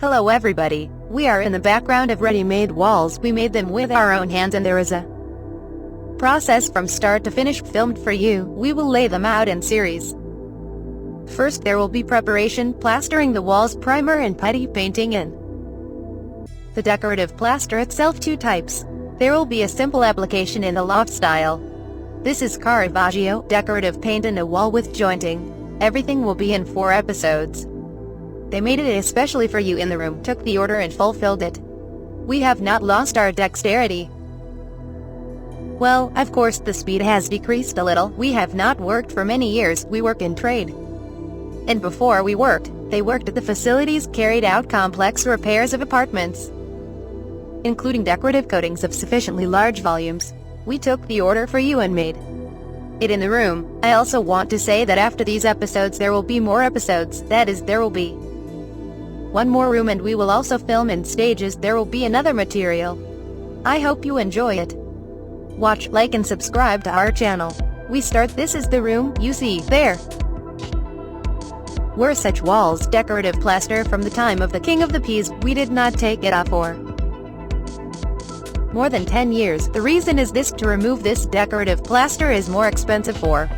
Hello everybody, we are in the background of ready-made walls. We made them with our own hands and there is a process from start to finish filmed for you. We will lay them out in series. First there will be preparation, plastering the walls, primer and putty painting in. The decorative plaster itself, two types. There will be a simple application in the loft style. This is Caravaggio, decorative paint in a wall with jointing. Everything will be in 4 episodes. They made it especially for you in the room, took the order and fulfilled it. We have not lost our dexterity. Well, of course the speed has decreased a little. We have not worked for many years, we work in trade. And before we worked, they worked at the facilities, carried out complex repairs of apartments, including decorative coatings of sufficiently large volumes. We took the order for you and made it in the room. I also want to say that after these episodes there will be more episodes, that is, there will be one more room and we will also film in stages. There will be another material. I hope you enjoy it. Watch, like and subscribe to our channel. We start. This is the room, you see, there were such walls, decorative plaster from the time of the King of the Peas. We did not take it off for more than 10 years. The reason is this: to remove this decorative plaster is more expensive for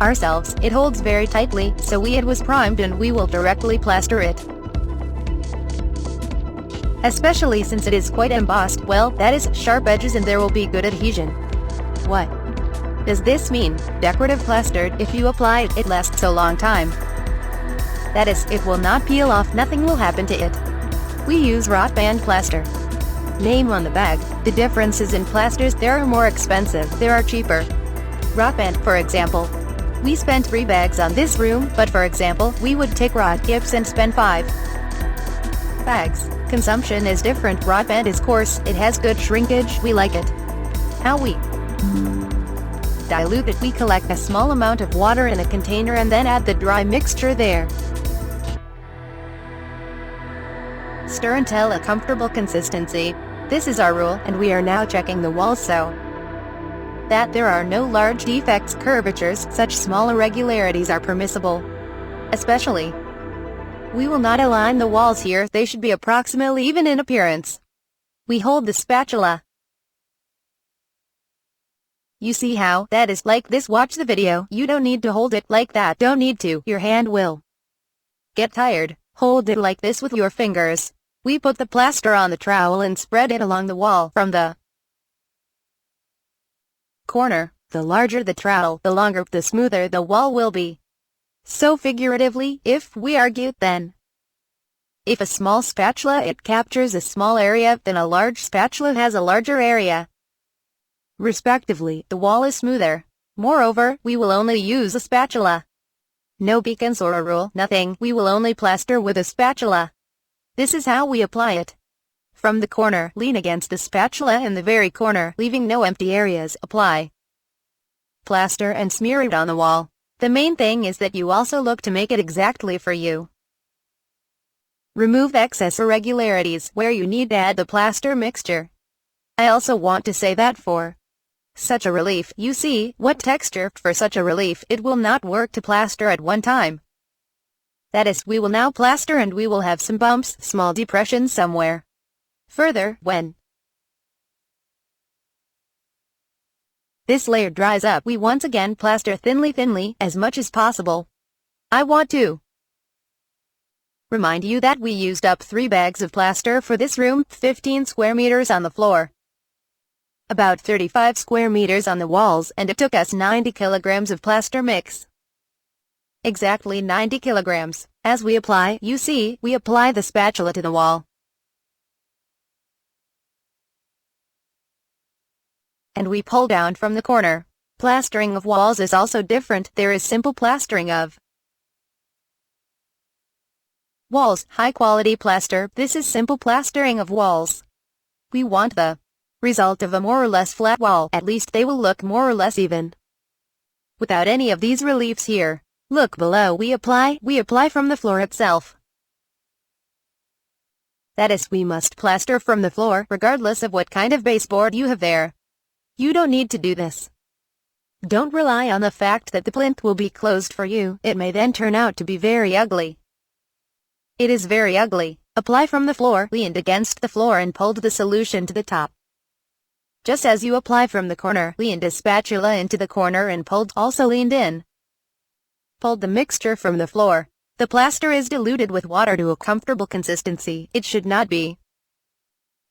ourselves. It holds very tightly, so it was primed and we will directly plaster it. Especially since it is quite embossed, well, that is, sharp edges, and there will be good adhesion. What does this mean? Decorative plaster, if you apply it, it lasts a long time. That is, it will not peel off, nothing will happen to it. We use wrought band plaster. Name on the bag. The differences in plasters: there are more expensive, there are cheaper. Wrought band, for example. We spent 3 bags on this room, but for example, we would take wrought gyps and spend 5 bags. Consumption is different. Wrought band is coarse, it has good shrinkage, we like it. How we dilute it: we collect a small amount of water in a container and then add the dry mixture there. Stir until a comfortable consistency. This is our rule, and we are now checking the walls so that there are no large defects, curvatures. Such small irregularities are permissible. Especially, we will not align the walls here, they should be approximately even in appearance. We hold the spatula. You see how? That is, like this. Watch the video. You don't need to hold it like that, don't need to, your hand will get tired. Hold it like this with your fingers. We put the plaster on the trowel and spread it along the wall from the corner. The larger the trowel, the longer, the smoother the wall will be. So figuratively, if we argue, then if a small spatula it captures a small area, then a large spatula has a larger area. Respectively, the wall is smoother. Moreover, we will only use a spatula. No beacons or a rule, nothing. We will only plaster with a spatula. This is how we apply it. From the corner, lean against the spatula in the very corner, leaving no empty areas. Apply plaster and smear it on the wall. The main thing is that you also look to make it exactly for you. Remove excess irregularities where you need to add the plaster mixture. I also want to say that for such a relief, you see, what texture, for such a relief, it will not work to plaster at one time. That is, we will now plaster and we will have some bumps, small depressions somewhere. Further, when this layer dries up, we once again plaster thinly, as much as possible. I want to remind you that we used up 3 bags of plaster for this room, 15 square meters on the floor, about 35 square meters on the walls, and it took us 90 kilograms of plaster mix. Exactly 90 kilograms. As we apply, you see, we apply the spatula to the wall. And we pull down from the corner. Plastering of walls is also different. There is simple plastering of walls, high-quality plaster. This is simple plastering of walls. We want the result of a more or less flat wall. At least they will look more or less even, without any of these reliefs here. Look below. We apply from the floor itself. That is, we must plaster from the floor, regardless of what kind of baseboard you have there. You don't need to do this. Don't rely on the fact that the plinth will be closed for you. It may then turn out to be very ugly. It is very ugly. Apply from the floor, leaned against the floor and pulled the solution to the top. Just as you apply from the corner, leaned a spatula into the corner and pulled, also leaned in. Pulled the mixture from the floor. The plaster is diluted with water to a comfortable consistency. It should not be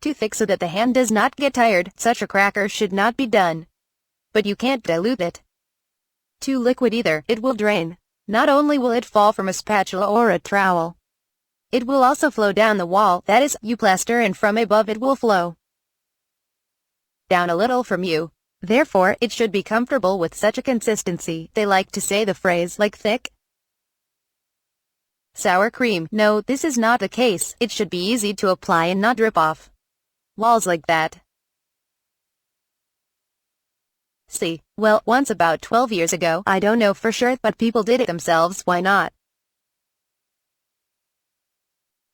too thick so that the hand does not get tired. Such a cracker should not be done. But you can't dilute it too liquid either. It will drain. Not only will it fall from a spatula or a trowel, it will also flow down the wall. That is, you plaster and from above it will flow down a little from you. Therefore, it should be comfortable with such a consistency. They like to say the phrase, like thick sour cream. No, this is not the case. It should be easy to apply and not drip off walls like that. See, well, once about 12 years ago, I don't know for sure, but people did it themselves. Why not?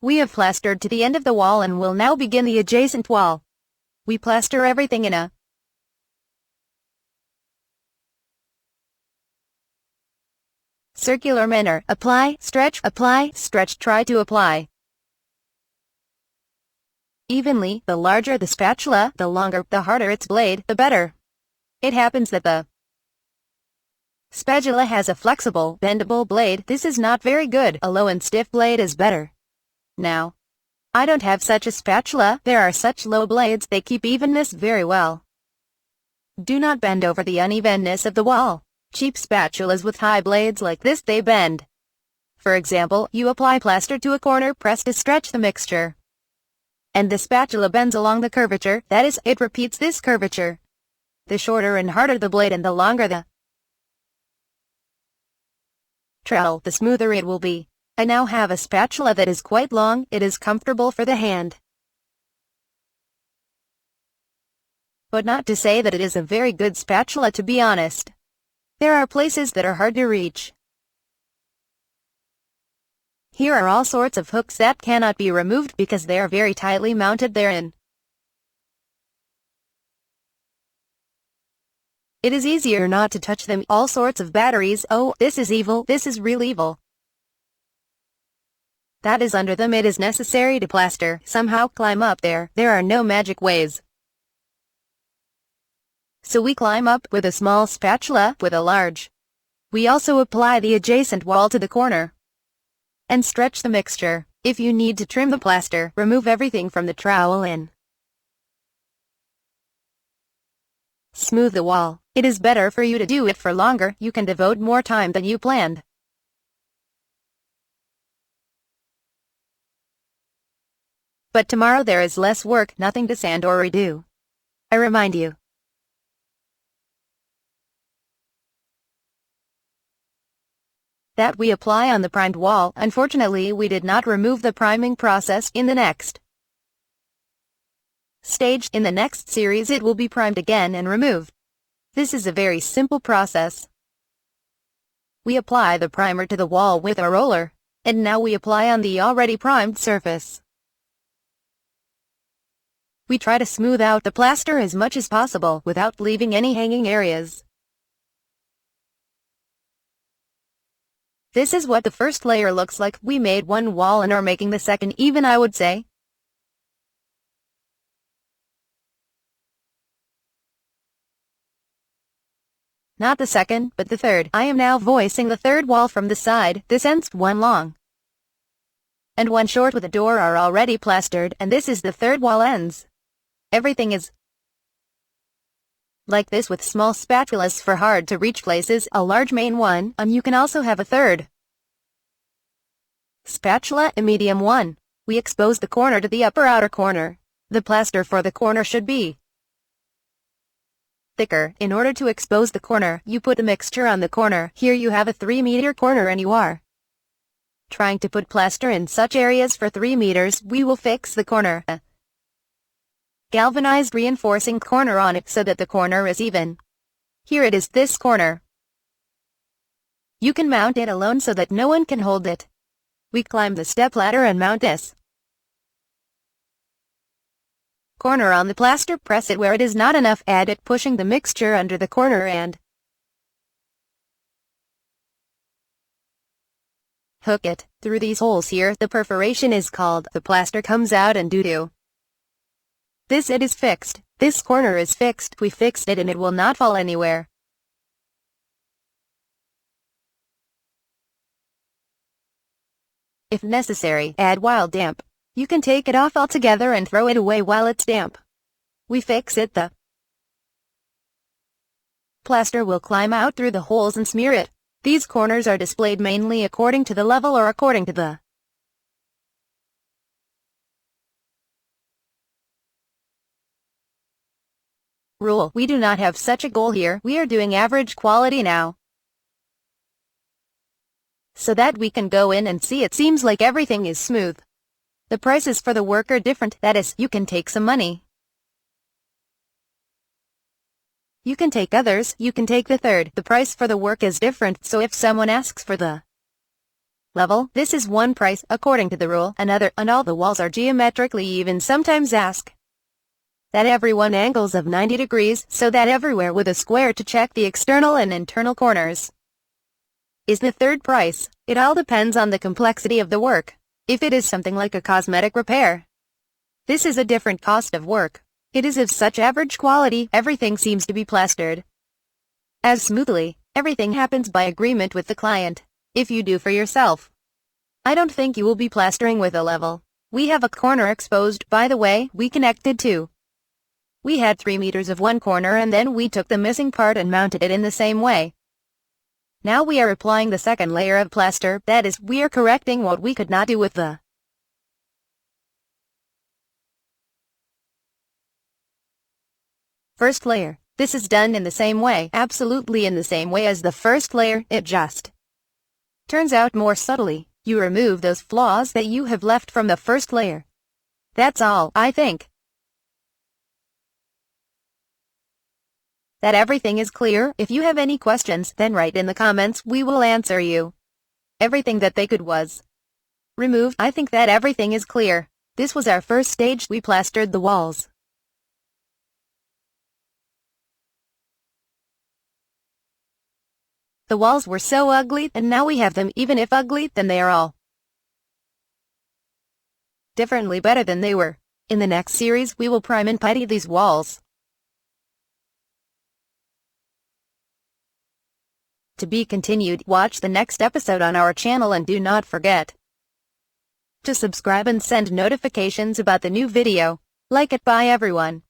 We have plastered to the end of the wall and will now begin the adjacent wall. We plaster everything in a circular manner. Apply, stretch, try to apply evenly. The larger the spatula, the longer, the harder its blade, the better. It happens that the spatula has a flexible, bendable blade. This is not very good. A low and stiff blade is better. Now, I don't have such a spatula. There are such low blades, they keep evenness very well. Do not bend over the unevenness of the wall. Cheap spatulas with high blades like this, they bend. For example, you apply plaster to a corner, press to stretch the mixture, and the spatula bends along the curvature. That is, it repeats this curvature. The shorter and harder the blade and the longer the trowel, the smoother it will be. I now have a spatula that is quite long. It is comfortable for the hand, but not to say that it is a very good spatula, to be honest. There are places that are hard to reach. Here are all sorts of hooks that cannot be removed because they are very tightly mounted therein. It is easier not to touch them. All sorts of batteries. Oh, this is evil. This is real evil. That is under them. It is necessary to plaster. Somehow climb up there. There are no magic ways. So we climb up with a small spatula, with a large. We also apply the adjacent wall to the corner and stretch the mixture. If you need to trim the plaster, remove everything from the trowel and smooth the wall. It is better for you to do it for longer. You can devote more time than you planned. But tomorrow there is less work, nothing to sand or redo. I remind you that we apply on the primed wall. Unfortunately, we did not remove the priming process. In the next stage, in the next series, it will be primed again and removed. This is a very simple process. We apply the primer to the wall with a roller, and now we apply on the already primed surface. We try to smooth out the plaster as much as possible without leaving any hanging areas. This is what the first layer looks like. We made one wall and are making the second, even I would say. Not the second, but the third. I am now voicing the third wall from the side. This ends, one long and one short with a door are already plastered, and this is the third wall ends. Everything is like this with small spatulas for hard to reach places, a large main one, and you can also have a third spatula, a medium one. We expose the corner to the upper outer corner. The plaster for the corner should be thicker. In order to expose the corner, you put the mixture on the corner. Here you have a 3-meter corner and you are trying to put plaster in such areas for 3 meters. We will fix the corner. Galvanized reinforcing corner on it so that the corner is even. Here it is, this corner. You can mount it alone so that no one can hold it. We climb the step ladder and mount this corner on the plaster. Press it where it is not enough, add it, pushing the mixture under the corner and hook it through these holes here. The perforation is called the plaster comes out, and due to this it is fixed. This corner is fixed. We fixed it and it will not fall anywhere. If necessary, add while damp. You can take it off altogether and throw it away while it's damp. We fix it. The plaster will climb out through the holes and smear it. These corners are displayed mainly according to the level or according to the rule. We do not have such a goal here. We are doing average quality now, so that we can go in and see it seems like everything is smooth. The prices for the work are different. That is, you can take some money. You can take others. You can take the third. The price for the work is different, so if someone asks for the level, this is one price, according to the rule, another, and all the walls are geometrically even. Sometimes ask that everyone angles of 90 degrees, so that everywhere with a square to check the external and internal corners is the third price. It all depends on the complexity of the work. If it is something like a cosmetic repair, this is a different cost of work. It is of such average quality, everything seems to be plastered as smoothly. Everything happens by agreement with the client. If you do for yourself, I don't think you will be plastering with a level. We have a corner exposed, by the way. We connected to. We had 3 meters of one corner and then we took the missing part and mounted it in the same way. Now we are applying the second layer of plaster, that is, we are correcting what we could not do with the first layer. This is done in the same way, absolutely in the same way as the first layer, it just turns out more subtly. You remove those flaws that you have left from the first layer. That's all, I think. That everything is clear. If you have any questions, then write in the comments, we will answer you. Everything that they could was removed. I think that everything is clear. This was our first stage. We plastered the walls. The walls were so ugly, and now we have them. Even if ugly, then they are all differently better than they were. In the next series, we will prime and putty these walls. To be continued. Watch the next episode on our channel and do not forget to subscribe and send notifications about the new video. Like it. Bye everyone.